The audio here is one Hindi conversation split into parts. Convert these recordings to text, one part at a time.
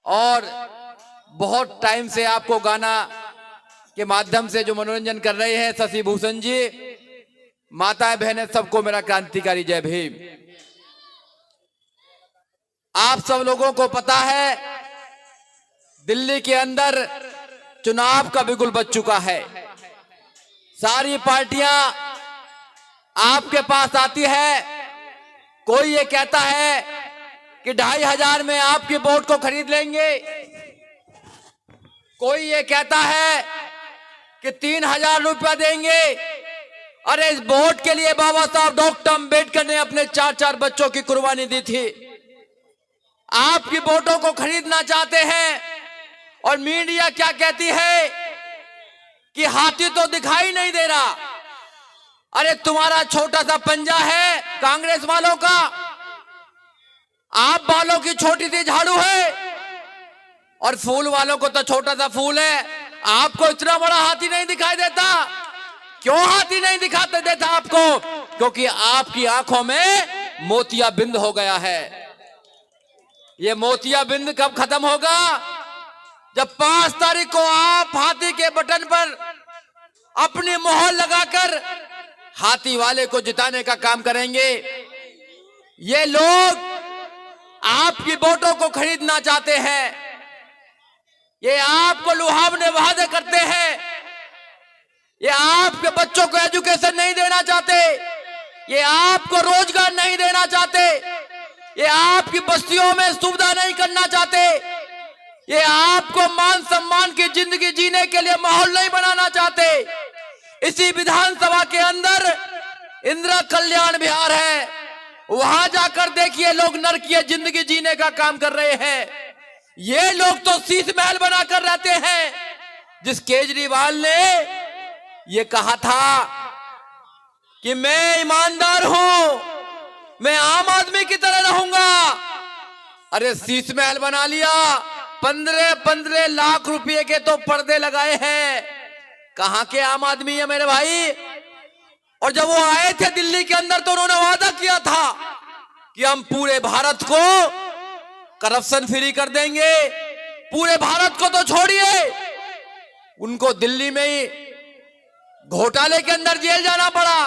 और बहुत टाइम से आपको गाना के माध्यम से जो मनोरंजन कर रहे हैं शशि भूषण जी, माताएं बहनें सबको मेरा क्रांतिकारी जय भीम। आप सब लोगों को पता है दिल्ली के अंदर चुनाव का बिगुल बज चुका है। सारी पार्टियां आपके पास आती है। कोई ये कहता है कि 2500 में आपके वोट को खरीद लेंगे, कोई ये कहता है कि 3000 रुपया देंगे। अरे इस वोट के लिए बाबा साहब डॉक्टर अंबेडकर ने अपने 4-4 बच्चों की कुर्बानी दी थी। आपकी वोटों को खरीदना चाहते हैं और मीडिया क्या कहती है कि हाथी तो दिखाई नहीं दे रहा। अरे तुम्हारा छोटा सा पंजा है कांग्रेस वालों का, आप वालों की छोटी सी झाड़ू है और फूल वालों को तो छोटा सा फूल है। आपको इतना बड़ा हाथी नहीं दिखाई देता। क्यों हाथी नहीं दिखाते देता आपको? क्योंकि आपकी आंखों में मोतियाबिंद हो गया है। ये मोतियाबिंद कब खत्म होगा? जब 5 तारीख को आप हाथी के बटन पर अपनी मोहर लगाकर हाथी वाले को जिताने का काम करेंगे। ये लोग आपकी वोटों को खरीदना चाहते हैं। ये आपको लुभावने वादे करते हैं। ये आपके बच्चों को एजुकेशन नहीं देना चाहते। ये आपको रोजगार नहीं देना चाहते। ये आपकी बस्तियों में सुविधा नहीं करना चाहते। ये आपको मान सम्मान की जिंदगी जीने के लिए माहौल नहीं बनाना चाहते। इसी विधानसभा के अंदर इंदिरा कल्याण विहार है, वहां जाकर देखिए लोग नरकीय जिंदगी जीने का काम कर रहे हैं। ये लोग तो शीश महल बनाकर रहते हैं। जिस केजरीवाल ने ये कहा था कि मैं ईमानदार हूं, मैं आम आदमी की तरह रहूंगा, अरे शीश महल बना लिया। 15-15 लाख रुपए के तो पर्दे लगाए हैं। कहां के आम आदमी है मेरे भाई? और जब वो आए थे दिल्ली के अंदर तो उन्होंने वादा किया था कि हम पूरे भारत को करप्शन फ्री कर देंगे। पूरे भारत को तो छोड़िए, उनको दिल्ली में ही घोटाले के अंदर जेल जाना पड़ा।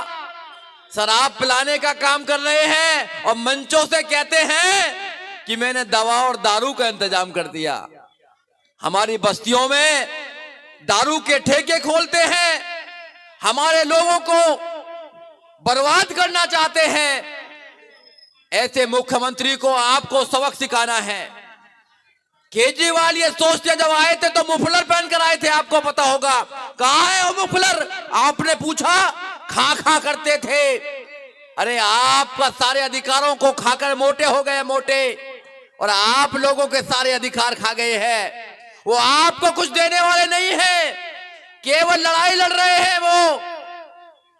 शराब पिलाने का काम कर रहे हैं और मंचों से कहते हैं कि मैंने दवा और दारू का इंतजाम कर दिया। हमारी बस्तियों में दारू के ठेके खोलते हैं, हमारे लोगों को बर्बाद करना चाहते हैं। ऐसे मुख्यमंत्री को आपको सबक सिखाना है। केजरीवाल ये सोचते जब आए थे तो मुफलर पहनकर आए थे, आपको पता होगा। कहां है वो मुफलर? आपने पूछा, खा खा करते थे। अरे आपका सारे अधिकारों को खाकर मोटे हो गए, मोटे, और आप लोगों के सारे अधिकार खा गए हैं। वो आपको कुछ देने वाले नहीं है, केवल लड़ाई लड़ रहे हैं वो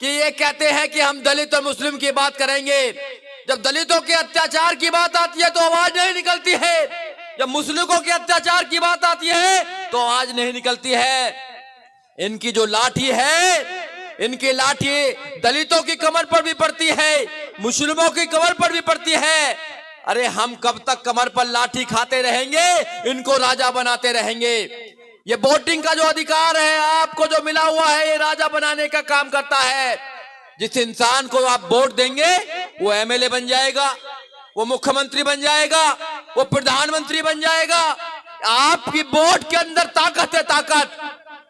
कि ये कहते हैं कि हम दलित और मुस्लिम की बात करेंगे। जब दलितों के अत्याचार की बात आती है तो आवाज नहीं निकलती है। जब मुस्लिमों के अत्याचार की बात आती है तो आवाज नहीं निकलती है। इनकी जो लाठी है, इनकी लाठी दलितों की कमर पर भी पड़ती है, मुस्लिमों की कमर पर भी पड़ती है। अरे हम कब तक कमर पर लाठी खाते रहेंगे? इनको राजा बनाते रहेंगे। ये वोटिंग का जो अधिकार है आपको जो मिला हुआ है, ये राजा बनाने का काम करता है। जिस इंसान को आप वोट देंगे वो एमएलए बन जाएगा, वो मुख्यमंत्री बन जाएगा, वो प्रधानमंत्री बन जाएगा। आपकी वोट के अंदर ताकत है, ताकत।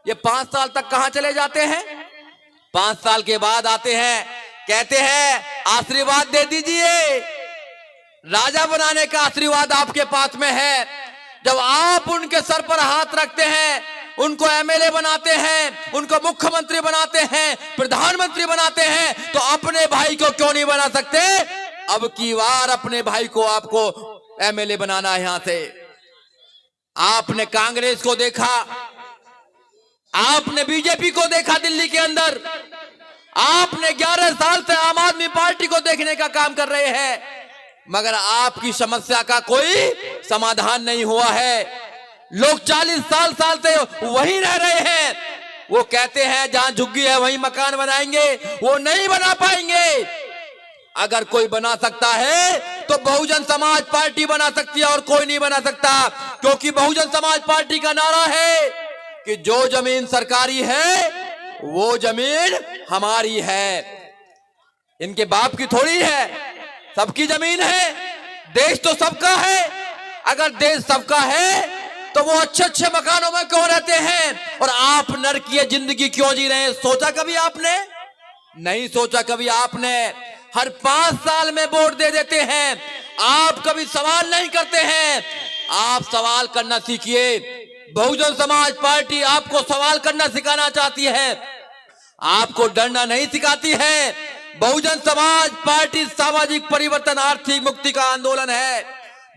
ये 5 साल तक कहां चले जाते हैं? 5 साल के बाद आते हैं, कहते हैं आशीर्वाद दे दीजिए। राजा बनाने का आशीर्वाद आपके पास में है। जब आप उनके सर पर हाथ रखते हैं, उनको एमएलए बनाते हैं, उनको मुख्यमंत्री बनाते हैं, प्रधानमंत्री बनाते हैं, तो अपने भाई को क्यों नहीं बना सकते? अब की बार अपने भाई को आपको एमएलए बनाना है। यहां से आपने कांग्रेस को देखा, आपने बीजेपी को देखा दिल्ली के अंदर, आपने 11 साल से आम आदमी पार्टी को देखने का काम कर रहे हैं, मगर आपकी समस्या का कोई समाधान नहीं हुआ है। लोग 40 साल से वहीं रह रहे हैं। वो कहते हैं जहां झुग्गी है वहीं मकान बनाएंगे, वो नहीं बना पाएंगे। अगर कोई बना सकता है तो बहुजन समाज पार्टी बना सकती है और कोई नहीं बना सकता। क्योंकि बहुजन समाज पार्टी का नारा है कि जो जमीन सरकारी है वो जमीन हमारी है, इनके बाप की थोड़ी है, सबकी जमीन है। देश तो सबका है, अगर देश सबका है तो वो अच्छे अच्छे मकानों में क्यों रहते हैं और आप नरकीय जिंदगी क्यों जी रहे हैं? सोचा कभी आपने? नहीं सोचा कभी आपने। हर 5 साल में वोट दे देते हैं, आप कभी सवाल नहीं करते हैं। आप सवाल करना सीखिए। बहुजन समाज पार्टी आपको सवाल करना सिखाना चाहती है, आपको डरना नहीं सिखाती है। बहुजन समाज पार्टी सामाजिक परिवर्तन, आर्थिक मुक्ति का आंदोलन है।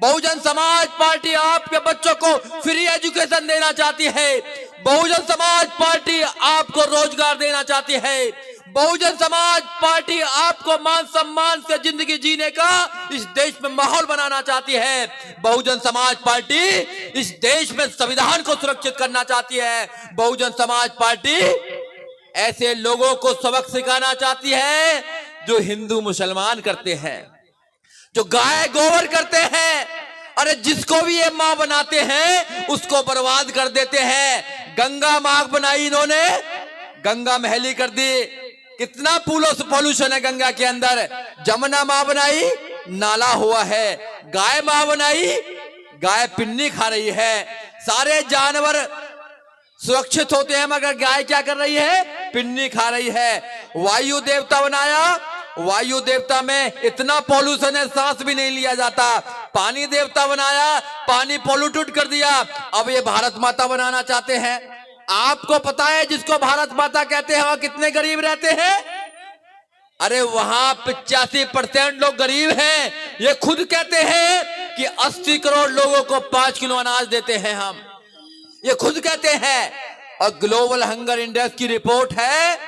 बहुजन समाज पार्टी आपके बच्चों को फ्री एजुकेशन देना चाहती है। बहुजन समाज पार्टी आपको रोजगार देना चाहती है। बहुजन समाज पार्टी आपको मान सम्मान से जिंदगी जीने का इस देश में माहौल बनाना चाहती है। बहुजन समाज पार्टी इस देश में संविधान को सुरक्षित करना चाहती है। बहुजन समाज पार्टी ऐसे लोगों को सबक सिखाना चाहती है जो हिंदू मुसलमान करते हैं, जो गाय गोबर करते हैं। अरे जिसको भी ये मां बनाते हैं उसको बर्बाद कर देते हैं। गंगा मां बनाई इन्होंने, गंगा महली कर दी। कितना पॉल्यूशन है गंगा के अंदर। जमुना मां बनाई, नाला हुआ है। गाय मां बनाई, गाय पिन्नी खा रही है। सारे जानवर सुरक्षित होते हैं मगर गाय क्या कर रही है? पिन्नी खा रही है। वायु देवता बनाया, वायु देवता में इतना पॉल्यूशन है सांस भी नहीं लिया जाता। पानी देवता बनाया, पानी पॉल्यूटेड कर दिया। अब ये भारत माता बनाना चाहते हैं। आपको पता है जिसको भारत माता कहते हैं वहां कितने गरीब रहते हैं? अरे वहां 85% लोग गरीब हैं। ये खुद कहते हैं कि 80 करोड़ लोगों को 5 किलो अनाज देते हैं हम, ये खुद कहते हैं। और ग्लोबल हंगर इंडेक्स की रिपोर्ट है,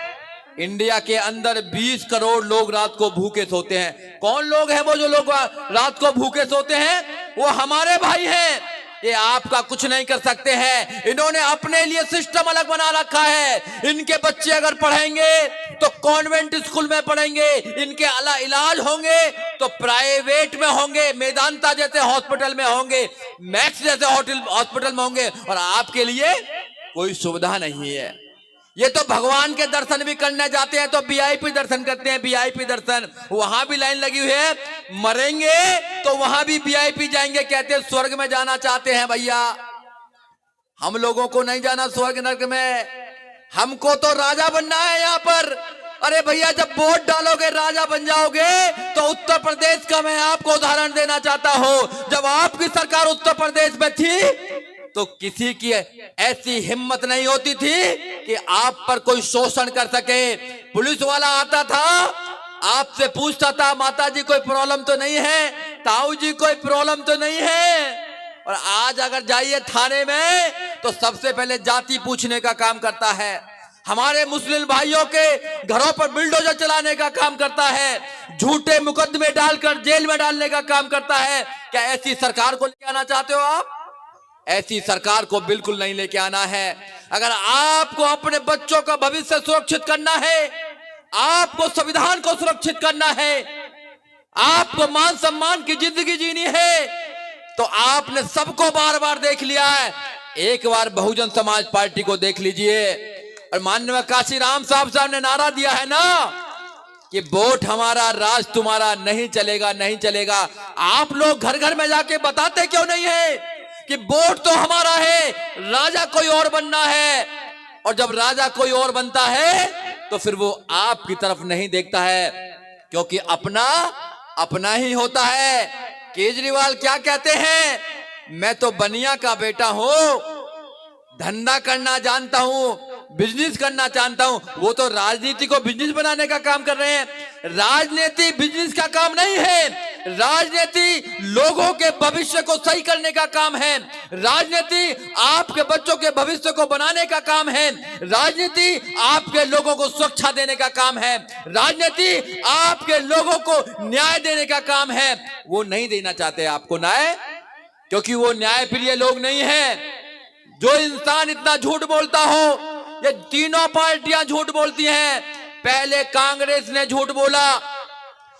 इंडिया के अंदर 20 करोड़ लोग रात को भूखे सोते हैं। कौन लोग हैं वो जो लोग रात को भूखे सोते हैं? वो हमारे भाई हैं। ये आपका कुछ नहीं कर सकते हैं। इन्होंने अपने लिए सिस्टम अलग बना रखा है। इनके बच्चे अगर पढ़ेंगे तो कॉन्वेंट स्कूल में पढ़ेंगे, इनके इलाज होंगे तो प्राइवेट में होंगे, मेदांता जैसे हॉस्पिटल में होंगे, मैक्स जैसे हॉस्पिटल में होंगे। और आपके लिए कोई सुविधा नहीं है। ये तो भगवान के दर्शन भी करने जाते हैं तो वीआईपी दर्शन करते हैं, वीआईपी दर्शन। वहां भी लाइन लगी हुई है, मरेंगे तो वहां भी वीआईपी जाएंगे। कहते हैं स्वर्ग में जाना चाहते हैं भैया। हम लोगों को नहीं जाना स्वर्ग नर्क में, हमको तो राजा बनना है यहाँ पर। अरे भैया जब वोट डालोगे राजा बन जाओगे। तो उत्तर प्रदेश का मैं आपको उदाहरण देना चाहता हूं। जब आपकी सरकार उत्तर प्रदेश में थी तो किसी की ऐसी हिम्मत नहीं होती थी कि आप पर कोई शोषण कर सके। पुलिस वाला आता था, आपसे पूछता था माता जी कोई प्रॉब्लम तो नहीं है, ताऊ जी कोई प्रॉब्लम तो नहीं है। और आज अगर जाइए थाने में तो सबसे पहले जाति पूछने का काम करता है। हमारे मुस्लिम भाइयों के घरों पर बिल्डोजर चलाने का काम करता है, झूठे मुकदमे डालकर जेल में डालने का काम करता है। क्या ऐसी सरकार को लेके आना चाहते हो आप? ऐसी सरकार को बिल्कुल नहीं लेके आना है। अगर आपको अपने बच्चों का भविष्य सुरक्षित करना है, आपको संविधान को सुरक्षित करना है, आपको मान सम्मान की जिंदगी जीनी है, तो आपने सबको बार बार देख लिया है। एक बार बहुजन समाज पार्टी को देख लीजिए। और माननीय काशीराम साहब ने नारा दिया है ना कि वोट हमारा राज तुम्हारा, नहीं चलेगा नहीं चलेगा। आप लोग घर घर में जाके बताते क्यों नहीं है कि वोट तो हमारा है, राजा कोई और बनना है। और जब राजा कोई और बनता है तो फिर वो आपकी तरफ नहीं देखता है, क्योंकि अपना अपना ही होता है। केजरीवाल क्या कहते हैं? मैं तो बनिया का बेटा हूं, धंधा करना जानता हूं, बिजनेस करना जानता हूं। वो तो राजनीति को बिजनेस बनाने का काम कर रहे हैं। राजनीति बिजनेस का काम नहीं है। राजनीति लोगों के भविष्य को सही करने का काम है। राजनीति आपके बच्चों के भविष्य को बनाने का काम है। राजनीति आपके लोगों को सुरक्षा देने का काम है। राजनीति आपके लोगों को न्याय देने का काम है। वो नहीं देना चाहते आपको न्याय, क्योंकि वो न्याय प्रिय लोग नहीं है। जो इंसान इतना झूठ बोलता हो, ये तीनों पार्टियां झूठ बोलती हैं। पहले कांग्रेस ने झूठ बोला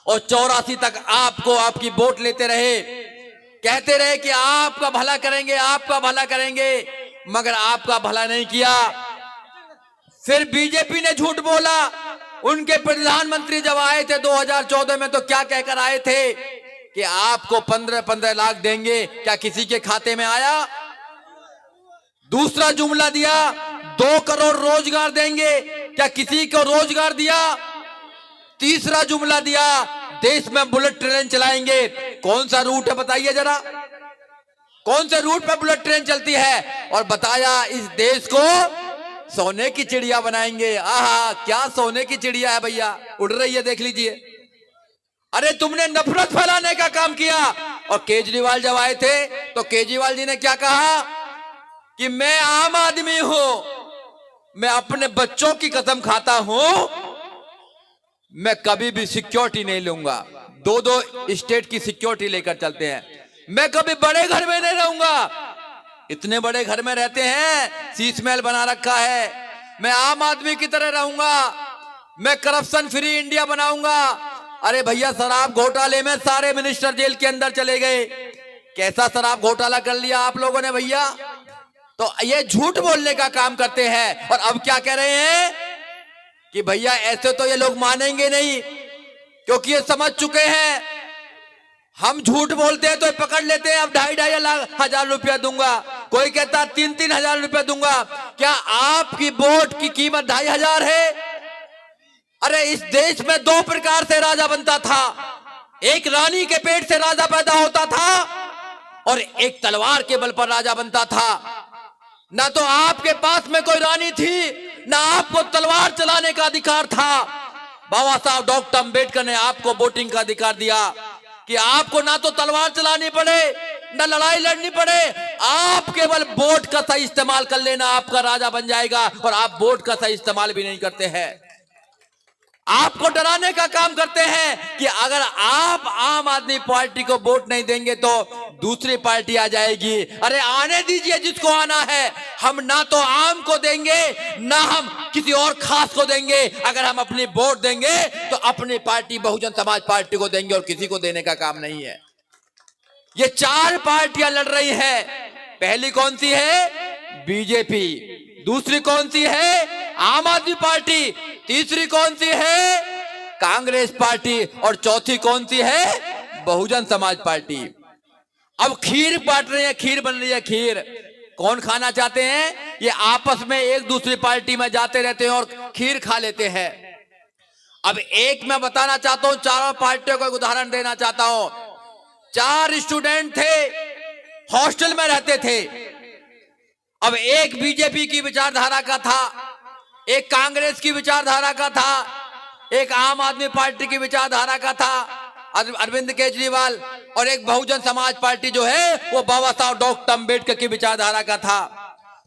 और 84 तक आपको आपकी वोट लेते रहे। कहते रहे कि आपका भला करेंगे, आपका भला करेंगे, मगर आपका भला नहीं किया। फिर बीजेपी ने झूठ बोला। उनके प्रधानमंत्री जब आए थे 2014 में तो क्या कहकर आए थे कि आपको 15-15 लाख देंगे। क्या किसी के खाते में आया? दूसरा जुमला दिया 2 करोड़ रोजगार देंगे। क्या किसी को रोजगार दिया? तीसरा जुमला दिया देश में बुलेट ट्रेन चलाएंगे। कौन सा रूट है बताइए जरा, कौन से रूट पे बुलेट ट्रेन चलती है? और बताया इस देश को सोने की चिड़िया बनाएंगे। आहा, क्या सोने की चिड़िया है भैया, उड़ रही है, देख लीजिए। अरे तुमने नफरत फैलाने का काम किया। और केजरीवाल जब आए थे तो केजरीवाल जी ने क्या कहा कि मैं आम आदमी हूं, मैं अपने बच्चों की कसम खाता हूं, मैं कभी भी सिक्योरिटी नहीं लूंगा। 2-2 स्टेट की सिक्योरिटी लेकर चलते हैं। मैं कभी बड़े घर में नहीं रहूंगा। इतने बड़े घर में रहते हैं, शीश महल बना रखा है। मैं आम आदमी की तरह रहूंगा। मैं करप्शन फ्री इंडिया बनाऊंगा। अरे भैया, शराब घोटाले में सारे मिनिस्टर जेल के अंदर चले गए। कैसा शराब घोटाला कर लिया आप लोगों ने भैया। तो ये झूठ बोलने का काम करते हैं। और अब क्या कह रहे हैं कि भैया ऐसे तो ये लोग मानेंगे नहीं, क्योंकि ये समझ चुके हैं हम झूठ बोलते हैं तो ये पकड़ लेते हैं। अब 2,500 हजार रुपया दूंगा, कोई कहता 3-3 हजार रुपया दूंगा। क्या आपकी वोट की कीमत 2,500 है? अरे इस देश में 2 प्रकार से राजा बनता था। एक रानी के पेट से राजा पैदा होता था और एक तलवार के बल पर राजा बनता था। ना तो आपके पास में कोई रानी थी, ना आपको तलवार चलाने का अधिकार था। बाबा साहब डॉक्टर अंबेडकर ने आपको वोटिंग का अधिकार दिया कि आपको ना तो तलवार चलानी पड़े, ना लड़ाई लड़नी पड़े। आप केवल वोट का सही इस्तेमाल कर लेना, आपका राजा बन जाएगा। और आप वोट का सही इस्तेमाल भी नहीं करते हैं। आपको डराने का काम करते हैं कि अगर आप आम आदमी पार्टी को वोट नहीं देंगे तो दूसरी पार्टी आ जाएगी। अरे आने दीजिए जिसको आना है। हम ना तो आम को देंगे, ना हम किसी और खास को देंगे। अगर हम अपनी वोट देंगे तो अपनी पार्टी बहुजन समाज पार्टी को देंगे और किसी को देने का काम नहीं है। ये 4 पार्टियां लड़ रही हैं। पहली कौन सी है? बीजेपी। दूसरी कौन सी है? आम आदमी पार्टी। तीसरी कौन सी है? कांग्रेस पार्टी। और चौथी कौन सी है? बहुजन समाज पार्टी। अब खीर बांट रहे हैं, खीर बन रही है। खीर कौन खाना चाहते हैं? ये आपस में एक दूसरी पार्टी में जाते रहते हैं और खीर खा लेते हैं। अब एक मैं बताना चाहता हूं, चारों पार्टियों को एक उदाहरण देना चाहता हूं। 4 स्टूडेंट थे, हॉस्टल में रहते थे। अब एक बीजेपी की विचारधारा का था, एक कांग्रेस की विचारधारा का था, एक आम आदमी पार्टी की विचारधारा का था अरविंद केजरीवाल, और एक बहुजन समाज पार्टी जो है वो बाबा साहब डॉक्टर अंबेडकर की विचारधारा का था।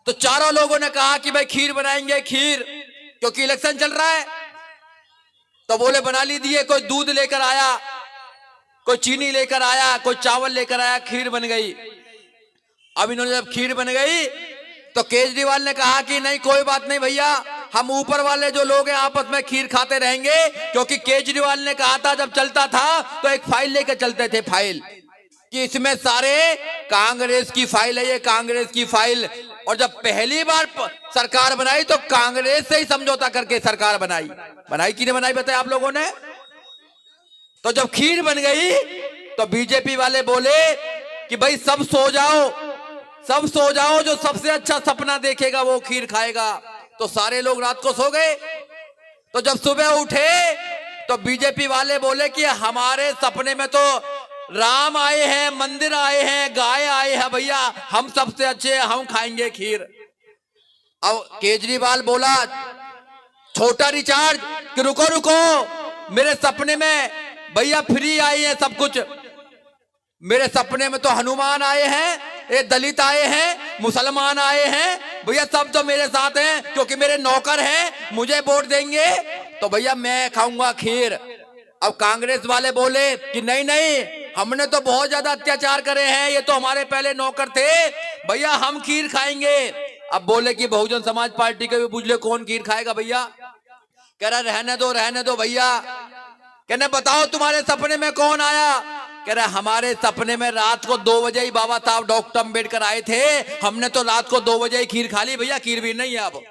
तो चारों लोगों ने कहा कि भाई खीर बनाएंगे, खीर, क्योंकि इलेक्शन चल रहा है। तो बोले बना लीजिए। कोई दूध लेकर आया, कोई चीनी लेकर आया, कोई चावल लेकर आया, खीर बन गई। अब इन्होंने जब खीर बन गई तो केजरीवाल ने कहा कि नहीं, कोई बात नहीं भैया, हम ऊपर वाले जो लोग हैं आपस में खीर खाते रहेंगे। क्योंकि केजरीवाल ने कहा था जब चलता था तो एक फाइल लेकर चलते थे, फाइल कि इसमें सारे कांग्रेस की फाइल है, ये कांग्रेस की फाइल। और जब पहली बार सरकार बनाई तो कांग्रेस से ही समझौता करके सरकार बनाई कि नहीं बनाई बताए आप लोगों ने। तो जब खीर बन गई तो बीजेपी वाले बोले कि भाई सब सो जाओ, सब सो जाओ, जो सबसे अच्छा सपना देखेगा वो खीर खाएगा। तो सारे लोग रात को सो गए। तो जब सुबह उठे तो बीजेपी वाले बोले कि हमारे सपने में तो राम आए हैं, मंदिर आए हैं, गाय आए हैं, भैया हम सबसे अच्छे, हम खाएंगे खीर। अब केजरीवाल बोला छोटा रिचार्ज कि रुको रुको, मेरे सपने में भैया फ्री आई है सब कुछ। मेरे सपने में तो हनुमान आए हैं, ये दलित आए हैं, मुसलमान आए हैं, भैया सब तो मेरे साथ हैं क्योंकि मेरे नौकर हैं, मुझे वोट देंगे तो भैया मैं खाऊंगा खीर। अब कांग्रेस वाले बोले कि नहीं नहीं, हमने तो बहुत ज्यादा अत्याचार करे हैं, ये तो हमारे पहले नौकर थे, भैया हम खीर खाएंगे। अब बोले कि बहुजन समाज पार्टी के भी पूछ ले कौन खीर खाएगा भैया। कह रहा रहने दो भैया। कहने बताओ तुम्हारे सपने में कौन आया। कह रहे हमारे सपने में रात को 2 बजे ही बाबा साहब डॉक्टर अम्बेडकर आए थे, हमने तो रात को 2 बजे ही खीर खा ली। भैया खीर भी नहीं है अब।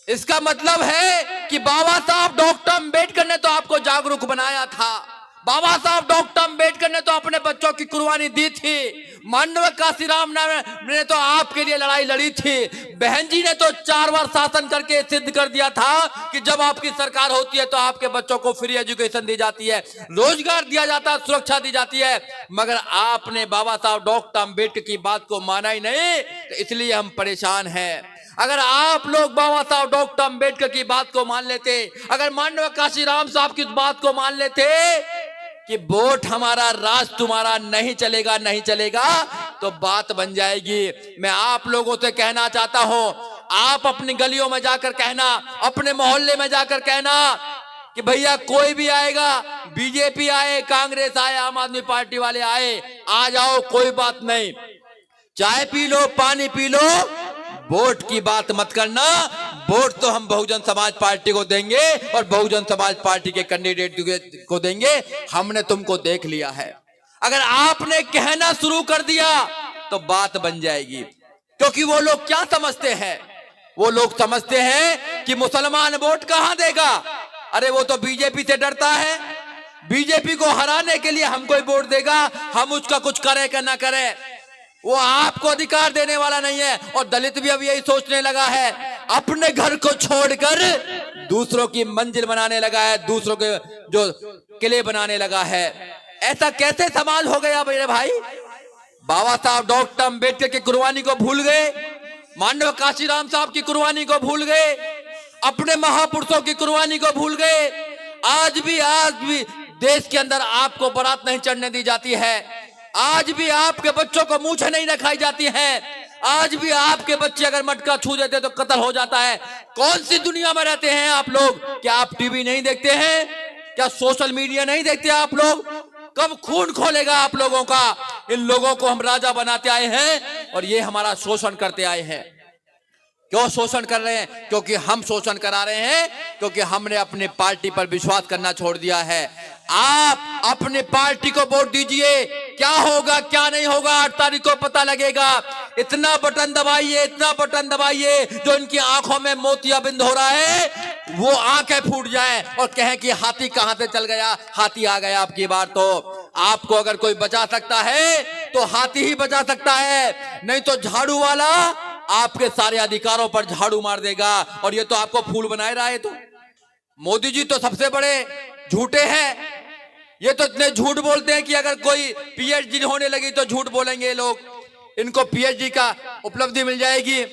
इसका मतलब है कि बाबा साहब डॉक्टर अम्बेडकर ने तो आपको जागरूक बनाया था। बाबा साहब डॉक्टर अम्बेडकर ने तो अपने बच्चों की कुर्बानी दी थी। मानव काशीराम ने तो आपके लिए लड़ाई लड़ी थी। बहन जी ने तो 4 बार शासन करके सिद्ध कर दिया था कि जब आपकी सरकार होती है तो आपके बच्चों को फ्री एजुकेशन दी जाती है, रोजगार दिया जाता है, सुरक्षा दी जाती है। मगर आपने बाबा साहब डॉक्टर अम्बेडकर की बात को माना ही नहीं, तो इसलिए हम परेशान हैं। अगर आप लोग बाबा साहब डॉक्टर अम्बेडकर की बात को मान लेते, अगर मानव काशीराम साहब की बात को मान लेते कि वोट हमारा राज तुम्हारा नहीं चलेगा, नहीं चलेगा, तो बात बन जाएगी। मैं आप लोगों से कहना चाहता हूं, आप अपनी गलियों में जाकर कहना, अपने मोहल्ले में जाकर कहना कि भैया कोई भी आएगा, बीजेपी आए, कांग्रेस आए, आम आदमी पार्टी वाले आए, आ जाओ, कोई बात नहीं, चाय पी लो, पानी पी लो, वोट की बात मत करना। वोट तो हम बहुजन समाज पार्टी को देंगे और बहुजन समाज पार्टी के कैंडिडेट को देंगे। हमने तुमको देख लिया है। अगर आपने कहना शुरू कर दिया तो बात बन जाएगी। क्योंकि वो लोग क्या समझते हैं? वो लोग समझते हैं कि मुसलमान वोट कहां देगा। अरे वो तो बीजेपी से डरता है, बीजेपी को हराने के लिए हमको ही वोट देगा, हम उसका कुछ करे कि ना करे, वो आपको अधिकार देने वाला नहीं है। और दलित भी अब यही सोचने लगा है, अपने घर को छोड़कर दूसरों की मंजिल बनाने लगा है, दूसरों के जो किले बनाने लगा है। ऐसा कैसे समाज हो गया मेरे भाई? बाबा साहब डॉक्टर अम्बेडकर की कुर्बानी को भूल गए, मानव काशीराम साहब की कुर्बानी को भूल गए, अपने महापुरुषों की कुर्बानी को भूल गए। आज भी देश के अंदर आपको बारात नहीं चढ़ने दी जाती है। आज भी आपके बच्चों को मूंछें नहीं रखाई जाती हैं। आज भी आपके बच्चे अगर मटका छू देते तो कत्ल हो जाता है। कौन सी दुनिया में रहते हैं आप लोग? क्या आप टीवी नहीं देखते हैं? क्या सोशल मीडिया नहीं देखते आप लोग? कब खून खोलेगा आप लोगों का? इन लोगों को हम राजा बनाते आए हैं और ये हमारा शोषण करते आए हैं। क्यों शोषण कर रहे हैं? क्योंकि हम शोषण करा रहे हैं, क्योंकि हमने अपनी पार्टी पर विश्वास करना छोड़ दिया है। आप अपनी पार्टी को वोट दीजिए, क्या होगा क्या नहीं होगा 8 तारीख को पता लगेगा। इतना बटन दबाइए, इतना बटन दबाइए जो इनकी आंखों में मोतियाबिंद हो रहा है, वो आंखें फूट जाएं और कहें कि हाथी कहां से चल गया, हाथी आ गया। आपकी बार तो आपको अगर कोई बचा सकता है तो हाथी ही बचा सकता है, नहीं तो झाड़ू वाला आपके सारे अधिकारों पर झाड़ू मार देगा। और ये तो आपको फूल बनाए रहा है। तो मोदी जी तो सबसे बड़े झूठे हैं। ये तो इतने झूठ बोलते हैं कि अगर कोई पीएचडी होने लगी तो झूठ बोलेंगे लोग, इनको पीएचडी का उपलब्धि मिल जाएगी।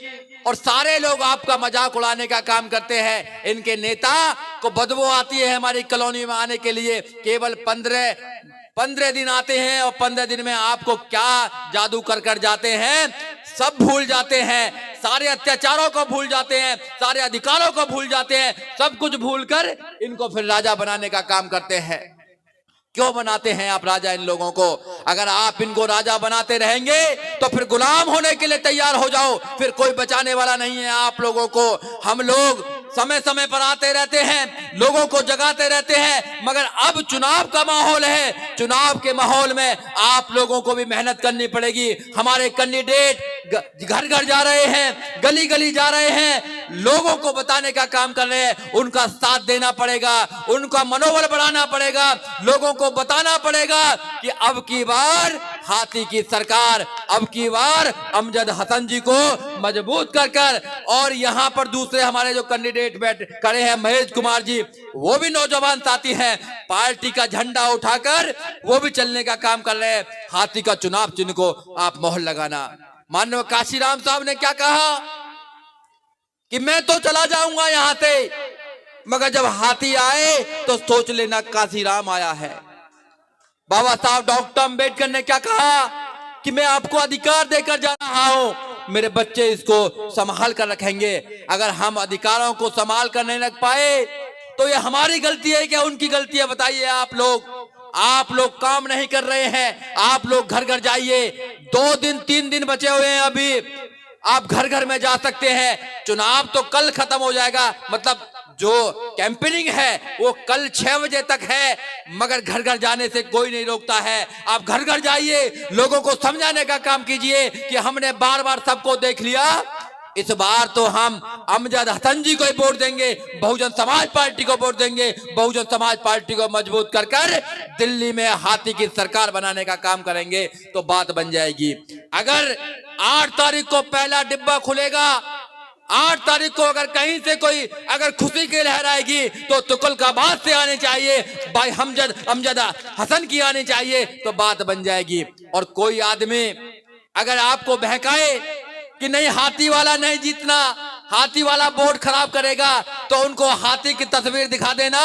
और सारे लोग आपका मजाक उड़ाने का काम करते हैं। इनके नेता को बदबू आती है हमारी कॉलोनी में आने के लिए। केवल 15 दिन आते हैं और 15 दिन में आपको क्या जादू कर जाते हैं, सब भूल जाते हैं। सारे अत्याचारों को भूल जाते हैं, सारे अधिकारों को भूल जाते हैं। सब कुछ भूलकर इनको फिर राजा बनाने का काम करते हैं। क्यों बनाते हैं आप राजा इन लोगों को? अगर आप इनको राजा बनाते रहेंगे तो फिर गुलाम होने के लिए तैयार हो जाओ, फिर कोई बचाने वाला नहीं है आप लोगों को। हम लोग समय समय पर आते रहते हैं, लोगों को जगाते रहते हैं, मगर अब चुनाव का माहौल है। चुनाव के माहौल में आप लोगों को भी मेहनत करनी पड़ेगी। हमारे कैंडिडेट घर घर जा रहे हैं, गली गली जा रहे हैं, लोगों को बताने का काम कर रहे हैं। उनका साथ देना पड़ेगा, उनका मनोबल बढ़ाना पड़ेगा, लोगों को बताना पड़ेगा कि अब की बार हाथी की सरकार, अब की बार अमजद हसन जी को मजबूत कर। और यहाँ पर दूसरे हमारे जो कैंडिडेट बैठ खड़े हैं, महेश कुमार जी, वो भी नौजवान साथी हैं, पार्टी का झंडा उठाकर वो भी चलने का काम कर रहे हैं। हाथी का चुनाव चिन्ह को आप मोहर लगाना। मानव काशीराम साहब ने क्या कहा कि मैं तो चला जाऊंगा यहां से, मगर जब हाथी आए तो सोच लेना काशीराम आया है। बाबा साहब डॉक्टर अम्बेडकर ने क्या कहा कि मैं आपको अधिकार देकर जा रहा हूं, मेरे बच्चे इसको संभाल कर रखेंगे। अगर हम अधिकारों को संभाल कर नहीं रख पाए तो ये हमारी गलती है क्या उनकी गलती है? बताइए आप लोग काम नहीं कर रहे हैं। आप लोग घर घर जाइए, 2 दिन 3 दिन बचे हुए हैं अभी, आप घर घर में जा सकते हैं। चुनाव तो कल खत्म हो जाएगा, मतलब जो कैंपेनिंग है वो कल 6 बजे तक है, मगर घर घर जाने से कोई नहीं रोकता है। आप घर घर जाइए, लोगों को समझाने का काम कीजिए कि हमने बार बार सबको देख लिया, इस बार तो हम अमजद हसन जी को ही वोट देंगे, बहुजन समाज पार्टी को वोट देंगे, बहुजन समाज पार्टी को मजबूत कर कर दिल्ली में हाथी की सरकार बनाने का काम करेंगे तो बात बन जाएगी। अगर 8 तारीख को पहला डिब्बा खुलेगा, 8 तारीख को अगर कहीं से कोई अगर खुशी की लहर आएगी तो तुगलकाबाद से आनी चाहिए, भाई अमजद हसन की आनी चाहिए तो बात बन जाएगी। और कोई आदमी अगर आपको बहकाए कि नहीं हाथी वाला नहीं जीतना, हाथी वाला वोट खराब करेगा, तो उनको हाथी की तस्वीर दिखा देना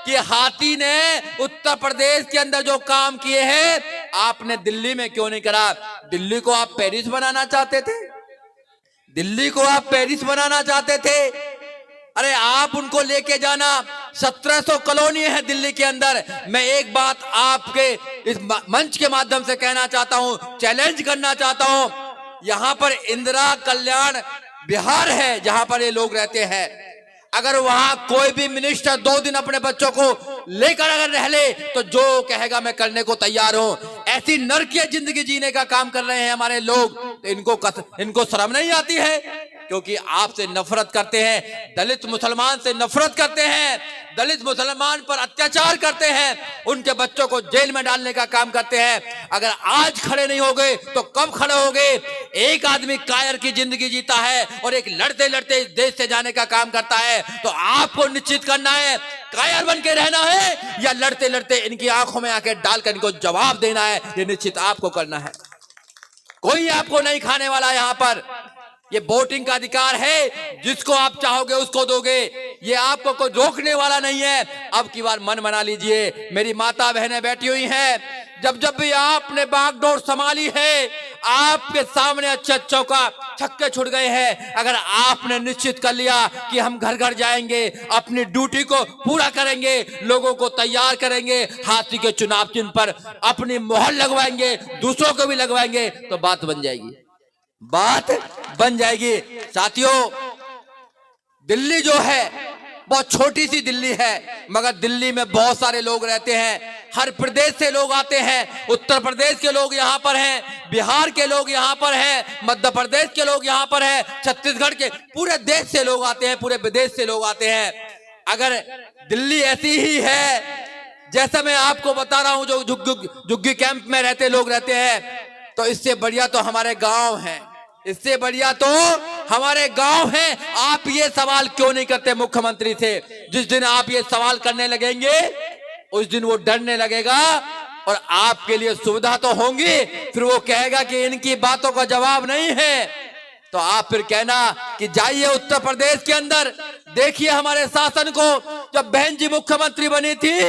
कि हाथी ने उत्तर प्रदेश के अंदर जो काम किए हैं आपने दिल्ली में क्यों नहीं करा। दिल्ली को आप पेरिस बनाना चाहते थे, दिल्ली को आप पेरिस बनाना चाहते थे। अरे आप उनको लेके जाना, 1700 कॉलोनी है दिल्ली के अंदर। मैं एक बात आपके इस मंच के माध्यम से कहना चाहता हूं, चैलेंज करना चाहता हूं, यहां पर इंदिरा कल्याण बिहार है जहां पर ये लोग रहते हैं। अगर वहां कोई भी मिनिस्टर 2 दिन अपने बच्चों को लेकर अगर रह ले तो जो कहेगा मैं करने को तैयार हूं। ऐसी नरकीय जिंदगी जीने का काम कर रहे हैं हमारे लोग, तो इनको शर्म नहीं आती है? क्योंकि आपसे नफरत करते हैं, दलित मुसलमान से नफरत करते हैं, दलित मुसलमान पर अत्याचार करते हैं, उनके बच्चों को जेल में डालने का काम करते हैं। अगर आज खड़े नहीं हो गए तो कब खड़े हो गए? एक आदमी कायर की जिंदगी जीता है और एक लड़ते लड़ते देश से जाने का काम करता है। तो आपको निश्चित करना है, कायर बन के रहना है या लड़ते लड़ते इनकी आंखों में आके डालकर इनको जवाब देना है, ये निश्चित आपको करना है। कोई आपको नहीं खाने वाला यहाँ पर। ये वोटिंग का अधिकार है, जिसको आप चाहोगे उसको दोगे, ये आपको कोई रोकने वाला नहीं है। अब की बार मन बना लीजिए। मेरी माता बहनें बैठी हुई हैं, जब जब भी आपने बागडोर संभाली है, आपके सामने अच्छे चौका छक्के छुड़ गए हैं। अगर आपने निश्चित कर लिया कि हम घर घर जाएंगे, अपनी ड्यूटी को पूरा करेंगे, लोगों को तैयार करेंगे, हाथी के चुनाव चिन्ह पर अपनी मोहर लगवाएंगे, दूसरों को भी लगवाएंगे, तो बात बन जाएगी, बात बन जाएगी। साथियों, दिल्ली जो है बहुत छोटी सी दिल्ली है, मगर दिल्ली में बहुत सारे लोग रहते हैं। हर प्रदेश से लोग आते हैं। उत्तर प्रदेश के लोग यहाँ पर हैं, बिहार के लोग यहाँ पर हैं, मध्य प्रदेश के लोग यहाँ पर हैं, छत्तीसगढ़ के, पूरे देश से लोग आते हैं, पूरे विदेश से लोग आते हैं। अगर दिल्ली ऐसी ही है जैसा मैं आपको बता रहा हूं, जो झुग्गी कैंप में रहते लोग रहते हैं, तो इससे बढ़िया तो हमारे गांव हैं, इससे बढ़िया तो हमारे गांव हैं। आप ये सवाल क्यों नहीं करते मुख्यमंत्री से? जिस दिन आप ये सवाल करने लगेंगे उस दिन वो डरने लगेगा और आपके लिए सुविधा तो होंगी, फिर वो कहेगा कि इनकी बातों का जवाब नहीं है। तो आप फिर कहना कि जाइए उत्तर प्रदेश के अंदर, देखिए हमारे शासन को। जब बहन जी मुख्यमंत्री बनी थी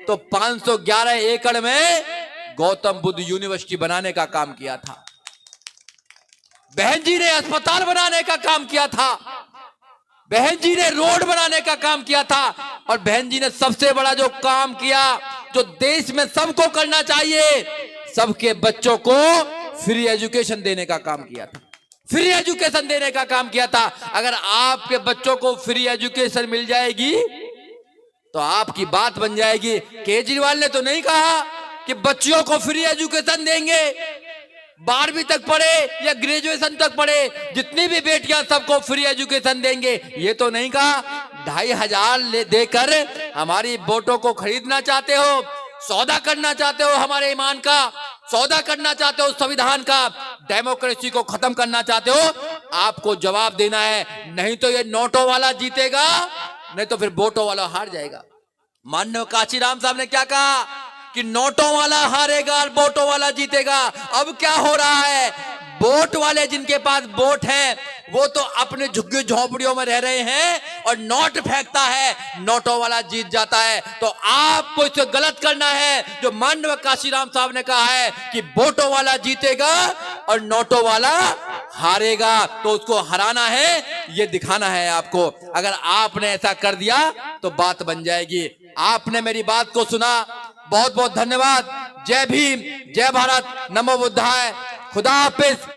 तो 511 एकड़ में गौतम बुद्ध यूनिवर्सिटी बनाने का काम किया था। बहन जी ने अस्पताल बनाने का काम किया था, बहन जी ने रोड बनाने का काम किया था, और बहन जी ने सबसे बड़ा जो काम किया, जो देश में सबको करना चाहिए, सबके बच्चों को फ्री एजुकेशन देने का काम किया था, फ्री एजुकेशन देने का काम किया था। अगर आपके बच्चों को फ्री एजुकेशन मिल जाएगी तो आपकी बात बन जाएगी। केजरीवाल ने तो नहीं कहा कि बच्चियों को फ्री एजुकेशन देंगे, 12वीं तक पढ़े या ग्रेजुएशन तक पढ़े, जितनी भी बेटियां सबको फ्री एजुकेशन देंगे, ये तो नहीं कहा। 2500 देकर हमारी वोटों को खरीदना चाहते हो, सौदा करना चाहते हो, हमारे ईमान का सौदा करना चाहते हो, संविधान का, डेमोक्रेसी को खत्म करना चाहते हो। आपको जवाब देना है, नहीं तो ये नोटों वाला जीतेगा, नहीं तो फिर वोटों वाला हार जाएगा। माननीय काशीराम साहब ने क्या कहा कि नोटों वाला हारेगा और वोटों वाला जीतेगा। अब क्या हो रहा है? वोट वाले जिनके पास वोट है वो तो अपने झुग्गी झोपड़ियों में रह रहे हैं और नोट फेंकता है, नोटों वाला जीत जाता है। तो आपको इसे गलत करना है। जो माननीय काशीराम साहब ने कहा है कि वोटों वाला जीतेगा और नोटों वाला हारेगा, तो उसको हराना है, ये दिखाना है आपको। अगर आपने ऐसा कर दिया तो बात बन जाएगी। आपने मेरी बात को सुना, बहुत बहुत धन्यवाद। जय भीम, जय भारत, नमो बुद्धाय, खुदा हाफिज।